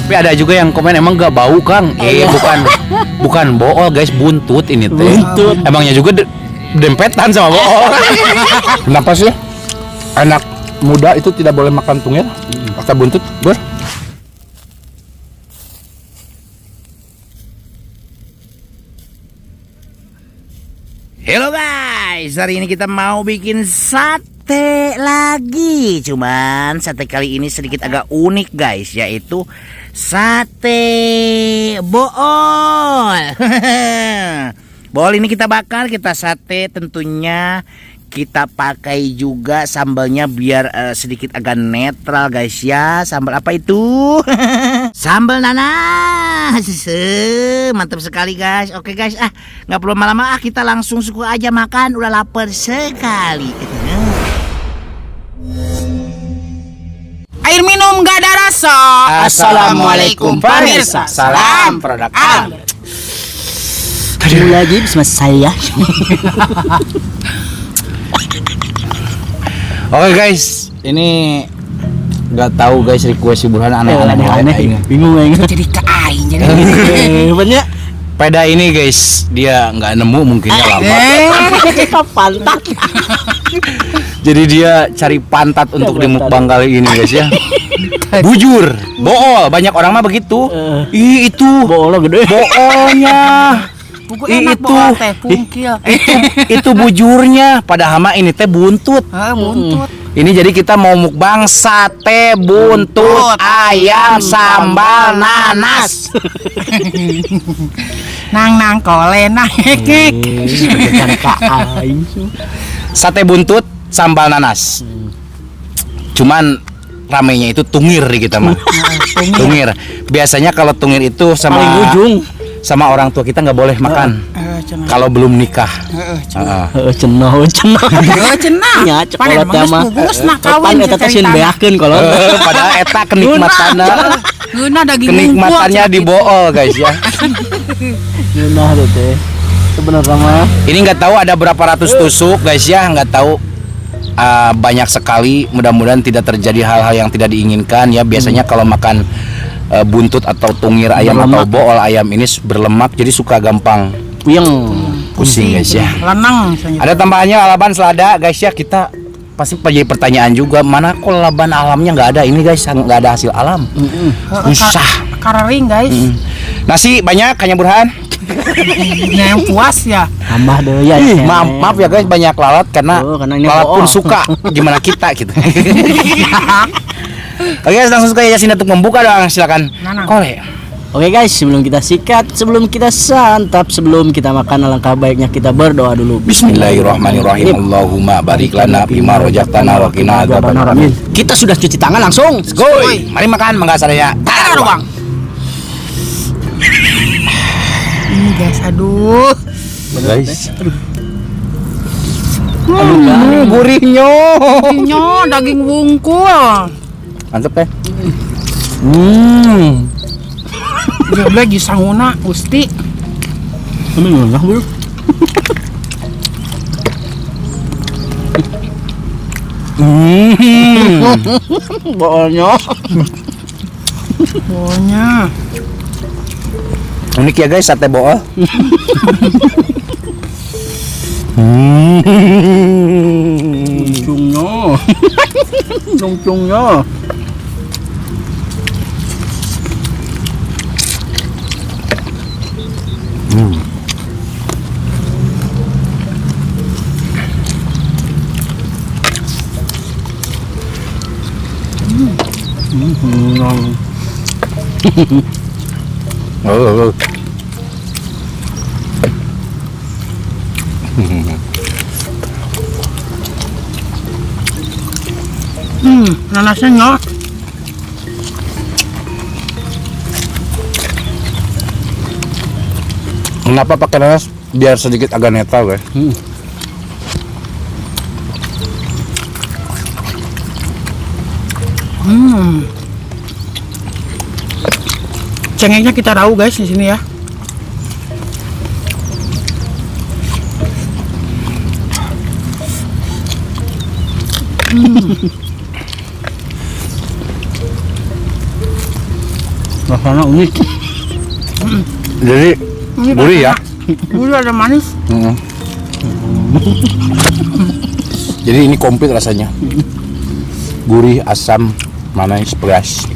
Tapi ada juga yang komen emang gak bau Kang. Bukan bool guys, buntut ini teh. Buntut. Emangnya juga dempetan sama bool. Kenapa sih anak muda itu tidak boleh makan tungir atau buntut? Bur? Halo guys, hari ini kita mau bikin sate lagi. Cuman sate kali ini sedikit agak unik guys, yaitu sate bool. Bool ini kita bakar, kita sate, tentunya kita pakai juga sambalnya biar sedikit agak netral guys ya. Sambal apa itu? Sambal nanas. Mantap sekali guys. Oke guys, nggak perlu lama-lama, kita langsung suku aja makan. Udah lapar sekali. Air minum gak ada rasa. Assalamualaikum pemirsa. Salam produk alam. Ketemu lagi bersama saya. Oke guys, ini nggak tahu guys request Burhan aneh-aneh. Bingung ya. Jadi kain jadi. Banyak. Peda ini guys, dia nggak nemu mungkinnya lama. Pantat. Jadi dia cari pantat untuk di mukbang kali ini guys ya. Bujur, bool, banyak orang mah begitu. Ih itu, Boolnya gede. boolnya. Buku Ih, enak itu. bool teh, pungkil. Itu bujurnya. Pada hama ini teh buntut. Buntut. Ini jadi kita mau mukbang sate buntut ayam sambal nanas. Nang kole nang hekek. Sate buntut sambal nanas. Cuman ramenya itu tungir di kita mah. Tungir. Biasanya kalau tungir itu sama Paling ujung. sama orang tua kita nggak boleh makan kalau belum nikah. Cenah. Cenah. Ya, Panen cokolot mah. bagus nak kawin Eta teh sieun beakeun kalau. Padahal eta kenikmatannya Geuna daging kenikmatannya di bool guys ya. Nah teh. Sebenarnya mah Ini nggak tahu ada berapa ratus tusuk guys ya, nggak tahu. Banyak sekali, mudah-mudahan tidak terjadi hal-hal yang tidak diinginkan ya. Biasanya kalau makan buntut atau tungir ayam atau bool ayam ini berlemak, jadi suka gampang puyeng. pusing guys ya. Lenang. Ada tambahannya lalaban selada guys ya. Kita pasti jadi pertanyaan juga, mana kok lalaban alamnya nggak ada? Ini guys nggak ada hasil alam. Susah. Kararing guys. Nasi banyak hanya Burhan. Yang puas ya. Tambah deh ya. Maaf ya guys, banyak lalat karena karena ini lalat pun bool. suka. Gimana kita gitu. Oke guys, langsung ke Yasin untuk membuka dong, silakan. Kole. Oke guys, sebelum kita sikat, sebelum kita santap, sebelum kita makan, alangkah baiknya kita berdoa dulu. Bismillahirrahmanirrahim. Allahumma barik lana fima rojaktana wa qina adzabannar. Kita sudah cuci tangan langsung. Goy, mari makan mangga sadaya. Taruh bang. Ini guys, aduh. Guys. Gurihnya. Nyo daging wungkul. Mantep teh. Dia lagi sanguna Gusti. Amin lah, Bro. Boolnya. Pokoknya Unik ya guys sate bool. Cungnya. Oh. nanasnya nyo. Kenapa pakai nanas? Biar sedikit agak netral guys. Cengeknya kita tahu guys di sini ya. Rasanya unik. Jadi Ini gurih ya. Gurih ada manis. Jadi ini komplit rasanya. Gurih, asam, manis, pedas.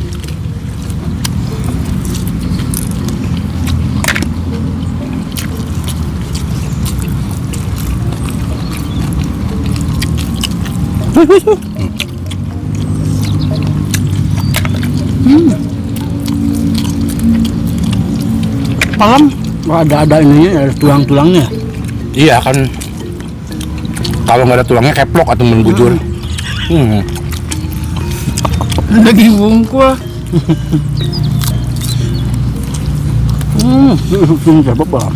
Malam Wah, ada ininya, ada tulang-tulangnya. Iya kan. Kalau nggak ada tulangnya keplok atau membujur. daging bungkul. Ini siapa Pak?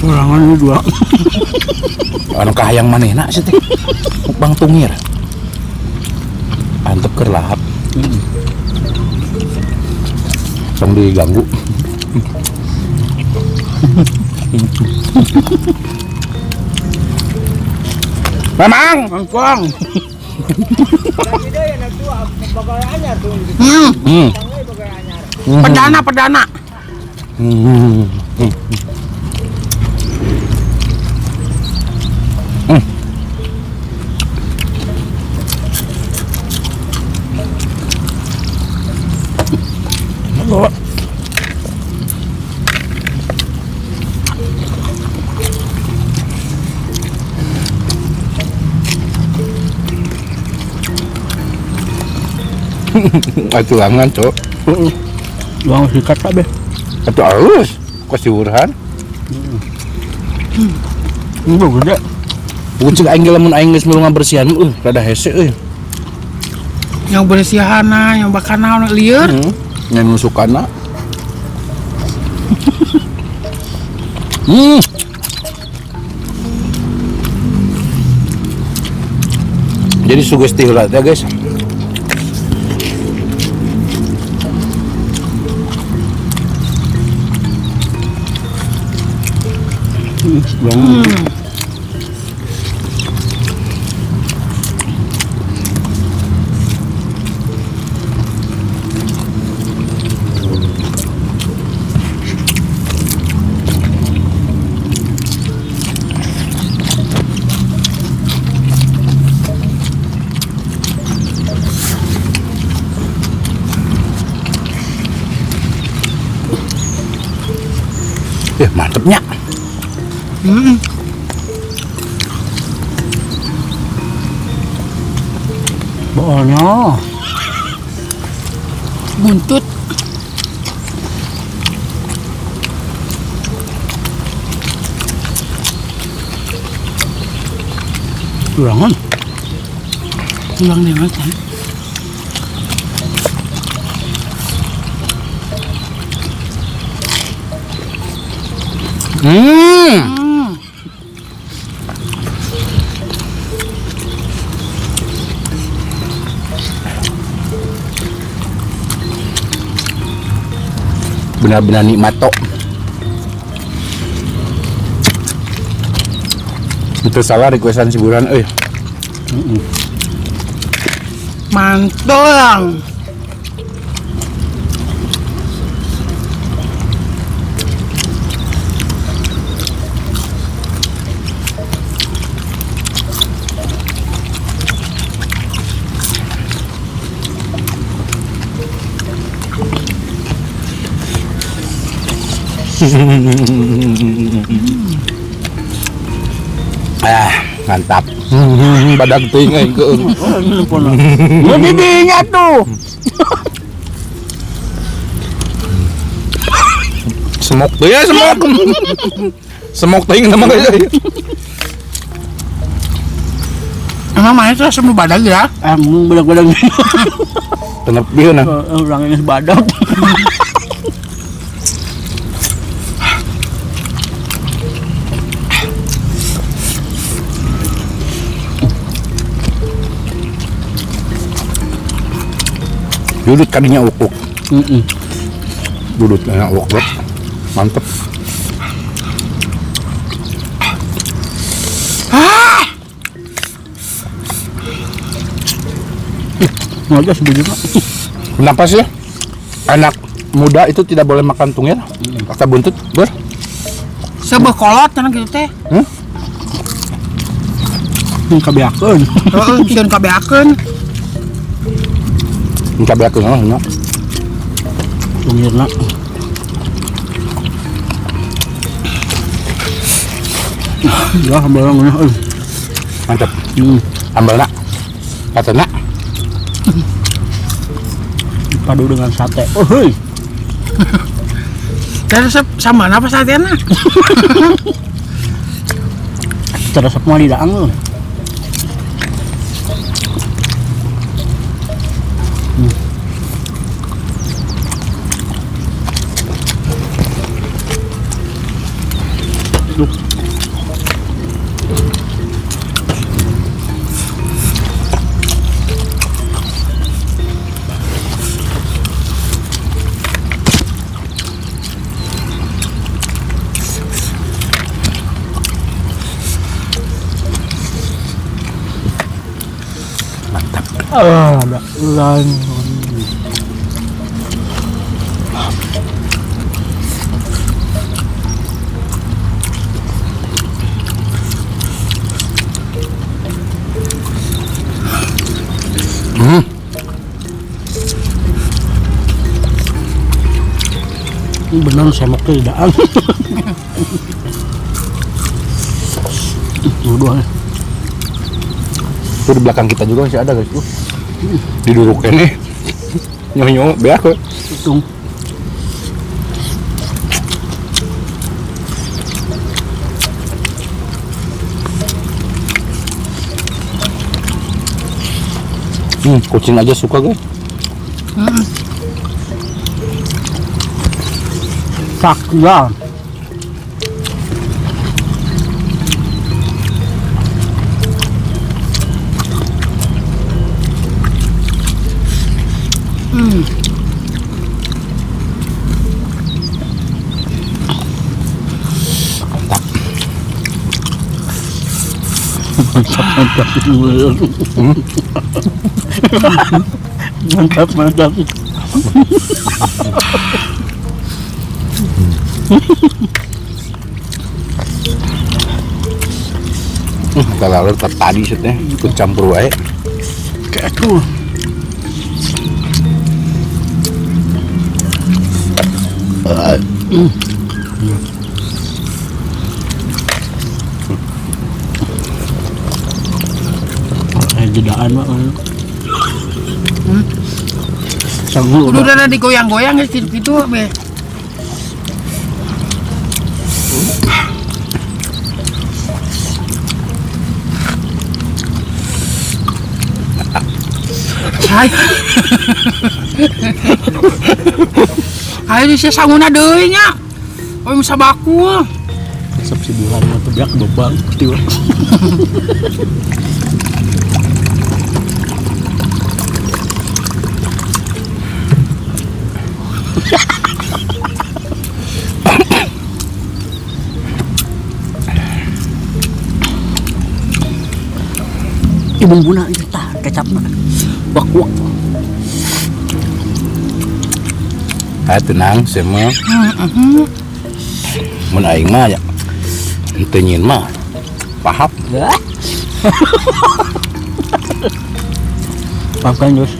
Kurangan ini dua. Anu kahayang manehna sih teh. Bang tungir. Antep keur lahap. Tong diganggu. Memang Angkong. Perdana. tulangan, Cok. Bang sikat tak be. Atuh halus. Kasiwurhan. Ini gede. Bucek aing ge lamun aing geus meulungan bersihan, rada hese euy. Yang bersihana, yang bakana lieur. Ngan nusukana. Jadi sugesti heula teh, guys. Mantepnya. Boolnya. Buntut. Kurangan. Tulang dia makan. Benar-benar nikmat tok. Itu salah requestan si Buran euy. Mantul. Mantap. Badak teuing euy keung. Ini dinya tuh. Semok tuh ya, semok. Semok teuing nama euy. Emang mana itu asam badag ya? Bedak-bedak. Tenep bieu nah. Orang ini sebadak. Dudut kadinya ukuk. Dudut enak ukuk. Mantep. Nggak sebujur Pak. Kenapa sih anak muda itu tidak boleh makan tungil? Kata buntut, Bur. Sebeh kolot cenah gitu teh. Kabeakeun. Heeh, sieun kabeakeun. Enggak beak nya. Tungirna. Ya, hambalang euy. Mantep. Ambalna. Katana. Padu dengan sate. Oh, heuy. Teh resep sama apa satena? Resep mah di daang. Ada ulang. Benar saya mau ke daang. Dua. Tuh di belakang kita juga masih ada guys. Diduduk ini. Nyonya beak. Tung. Kucing aja suka guys. Sakya. Mantap, mantap. Kalau tadi setnya ikut campur wae. Kayak tuh. Jedaan Pak. Sanggup. Udah digoyang-goyang geus gitu be. Hai. Ayo sih sanguna deui nya. Oh bisa baku. Resep si bulan atau biak bebang tiba. Ibung guna itu tah kecapna. Wak. Tenang semua. Mun aing mah ya. Teu nyin mah. Paham. Makan Jos.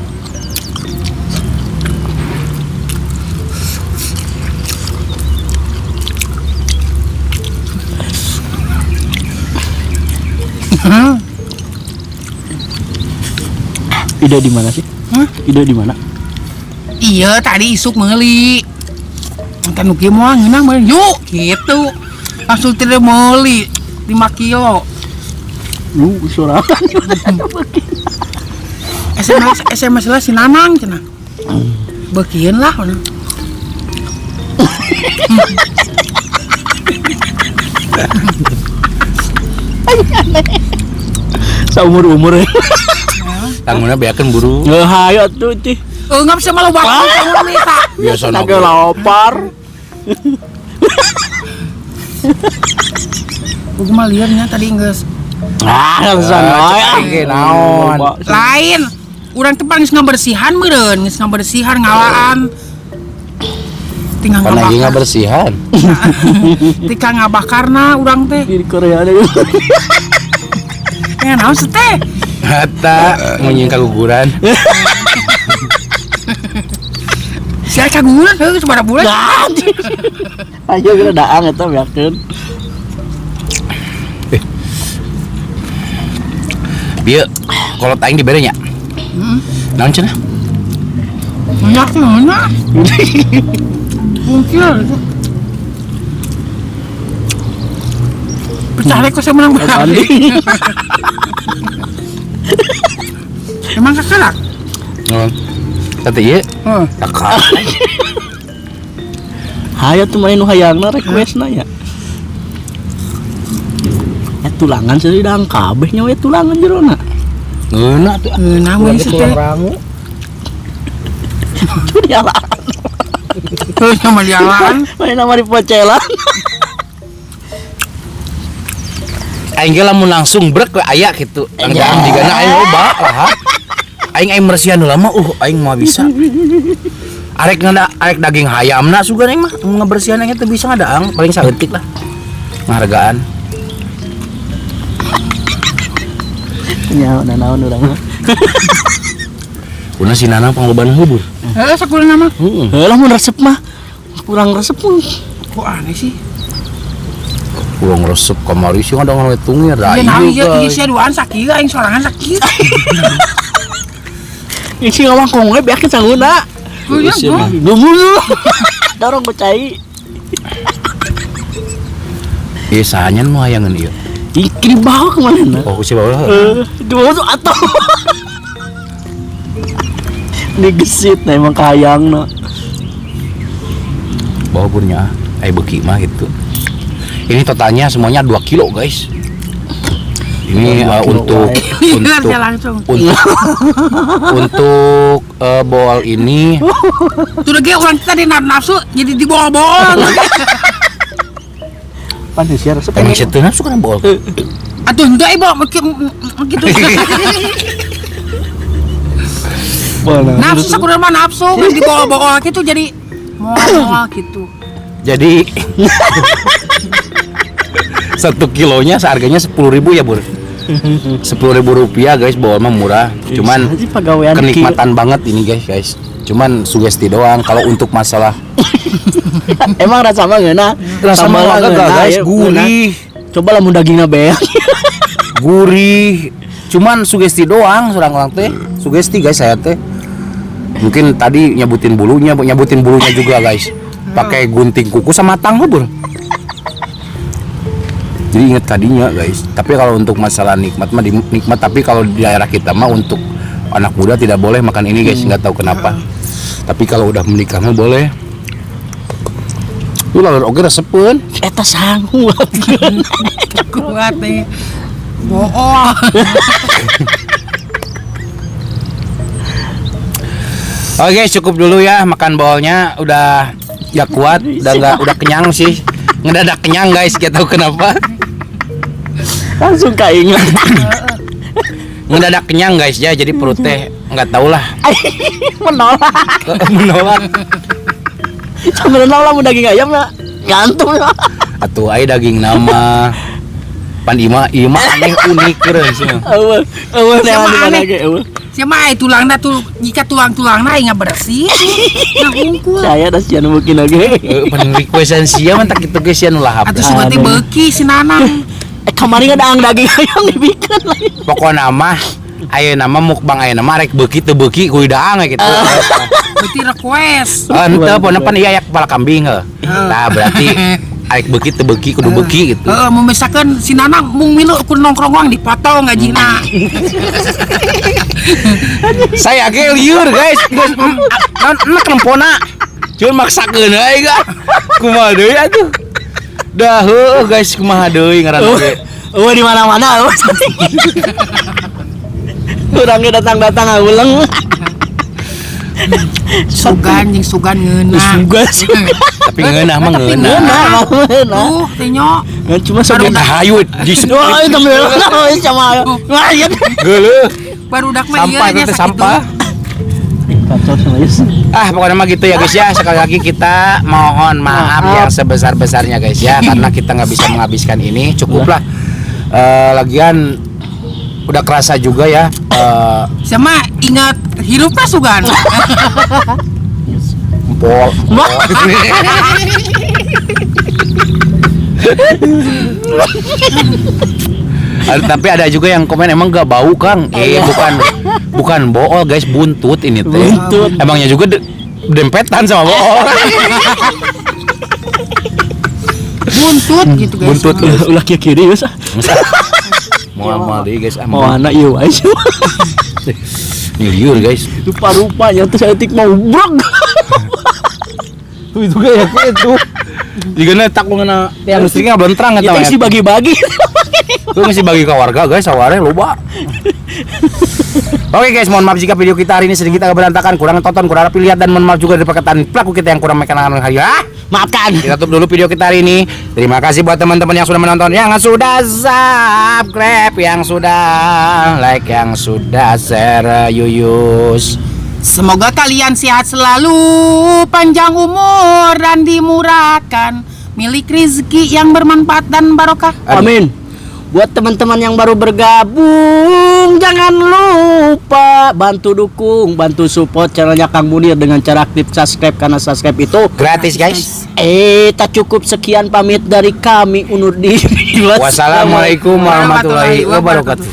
Ide di mana sih? Ide di mana? Iya tadi isuk meuli. Kan nu kieu moal ngeunah meuli yuk gitu. Langsung tidak meuli 5 kilo. Lu sorangan. SMS lah si Nanang cenah. Beukeun lah cenah. Saumur-umur. Tanguna beakeun buru. Hayo tuh tih. Enggak bisa malah waktu kamu minta. Biasa Naga lapar. Gua mah liarnya tadi geus. Alasan Oke, naon. Lain. Urang teh geus ngabersihan meureun, geus ngabersihan ngawaan. Tinggal Pan lagi ngabakar. bersihan. Tinggal ngabakarna urang teh. di Korea ada. Ya naon sih teh? Hatta munyin kaguguran. Sia kagungan heuh sabaraha bulan. Ayo kita daang eta yakin. Bieu kolot aing dibere nya. Naon cenah? Banyak mana? Mungkin. Pecah kok saya menang berani. Emang kakalak? Naon? Tadi ieu Heeh. kakak. Hayo tuh main nu hayangna requestna ya. Tulangan sih dang kabeh nya we tulangan jerona. Ngeuna tuh. Namun sih teh. rangu. Dia lah. Terus sama jalan. Main nama di pocelan. Aing ge lamun langsung brek we aya kitu. Anggaan digana aing loba lah. Aing bersihan heula mah aing mah bisa. Arek daging hayamna sugan aing mah ngabersihan aing teh bisa ngadaang paling saeutik lah. Nghargaan. Ya, udah naon urang mah. Kuna si Nanang panglobana heubur. Sakulah nama. Heulah mun resep mah kurang resep mah. Kok aneh sih? Kurang resep kamari sih ada ngomong tungir da Ya nah ieu. iya sih duaan sakit aing sorangan sakit. Isi ngomong kong we beak sangguna. Oh iya, bro. Gumul. Dorong bocai. Ieu sahanyan mah hayangeun ieu. Iki dibawa kemana? Oh si bawa. Dibawa tuh atau. Ini gesit nah emang kayang no. Bawa burnya beki mah gitu. Ini totalnya semuanya 2 kilo guys. Ini untuk Lihat langsung. untuk boal ini Tuh ge orang kita di nafsu jadi dibawa-bawa. Pandai sih resep. emang situ nafsu kan boal. Atuh henteu ibu gitu. Nafsu sakuda mah nafsu dibawa-bawa gitu jadi moal gitu. Jadi 1 kilonya seharganya 10.000 ya bur. 10.000 rupiah guys, boal mah murah. Cuman kenikmatan banget ini guys. Cuman sugesti doang. Kalau untuk masalah emang rasa mah ngeuna. rasa mah gak guys, gurih. Coba lamun dagingna beak. Gurih. Cuman sugesti doang orang teh. Sugesti guys saya teh. Mungkin tadi nyebutin bulunya juga guys. Pakai gunting kuku sama tang bur. Jadi ingat tadinya guys. Tapi kalau untuk masalah nikmat mah nikmat, tapi kalau di daerah kita mah untuk anak muda tidak boleh makan ini guys, nggak tahu kenapa. Tapi kalau udah menikah mah boleh. Lu lalu oke resepeun. Eta sanggup. Kuat nih. Bohong. Oke cukup dulu ya makan bolnya, udah ya kuat, udah kenyang sih. Ngedadak kenyang guys, gak tahu kenapa. Langsung kaingat. Ngedadak kenyang guys ya, jadi perut teh nggak tahu lah. Menolak. Sambil nolak mau daging ayam lah. Gantung lah. Atuh ai daging nama pan ima aneh unik keren sih. Eueuh Siapa neangan di mana aneh? ge eueuh. Siapa tulangna tuh jika tulang-tulangna ingat bersih. Nah unggul. Saya da sian mungkin lagi. Pan requestan sia mah tak kitu ge sia nu lahap. Atuh sebetulnya beki si Nanang. Kamari ngadaang daging ayam dibikeun lagi. Pokona mah ayeuna mah mukbang ayeuna mah rek beuki teu beuki kuy daang we kitu. Berarti request. Henteu pona pan ieu aya kepala kambing heuh. Tah berarti arek beuki teu beuki kudu beuki gitu. Memisahkan si Nanang mung milu kun nongkrong wang dipotong ngajina. Saya ge liur guys. Enak lempona. Cuma maksakeun ae ga. Kumaha deui atuh. Dah heuh guys kumaha deui ngaranna ge. Di mana-mana. Urang ge datang-datang nguleng. Sugan jeung sugan ngeunah. Sugan. Tapi ngeunah mah ngeunah. Nah. Tuh, teh nyok. Cuma Aduh, sebentar. hayu jis. Wah, itu bener sama. Ngayat. Geuleuh. Barudak mah ieu Sampah nya itu sakitu. sampah. Kacau sama Yus. Pokoknya mah gitu ya guys ya. Sekali lagi kita mohon maaf yang sebesar-besarnya guys ya, karena kita nggak bisa menghabiskan ini. Cukuplah. Lagian udah kerasa juga ya. Sama ingat hirupna sugan. Empol. Tapi ada juga yang komen emang gak bau Kang. Bukan bool guys, buntut ini teh. Buntut. Emangnya juga dempetan sama bool. Buntut gitu guys. Buntut. Ulah kiri Yus. Mau deh guys. Mau anak ieu guys. Liur guys. Rupa-rupanya tuh saya tik mau brok. Tuh itu kayak itu. Jika tak mengenai yang listriknya belum terang Kita isi bagi-bagi. Lu mesti bagi ke warga guys, awalnya loba. Oke guys, mohon maaf jika video kita hari ini sedikit agak berantakan, kurang tonton, kurang rapi lihat, dan mohon maaf juga dari perkataan pelaku kita yang kurang mekenalkan hari ya. Maafkan. Kita tutup dulu video kita hari ini. Terima kasih buat teman-teman yang sudah menonton, yang sudah subscribe, yang sudah like, yang sudah share. Yuyus. Semoga kalian sehat selalu, panjang umur dan dimurahkan, milik rezeki yang bermanfaat dan barokah. Amin. Buat teman-teman yang baru bergabung, jangan lupa bantu dukung, bantu support channelnya Kang Munir dengan cara aktif subscribe, karena subscribe itu Gratis guys. tak cukup. Sekian pamit dari kami undur diri. Wassalamualaikum warahmatullahi wabarakatuh.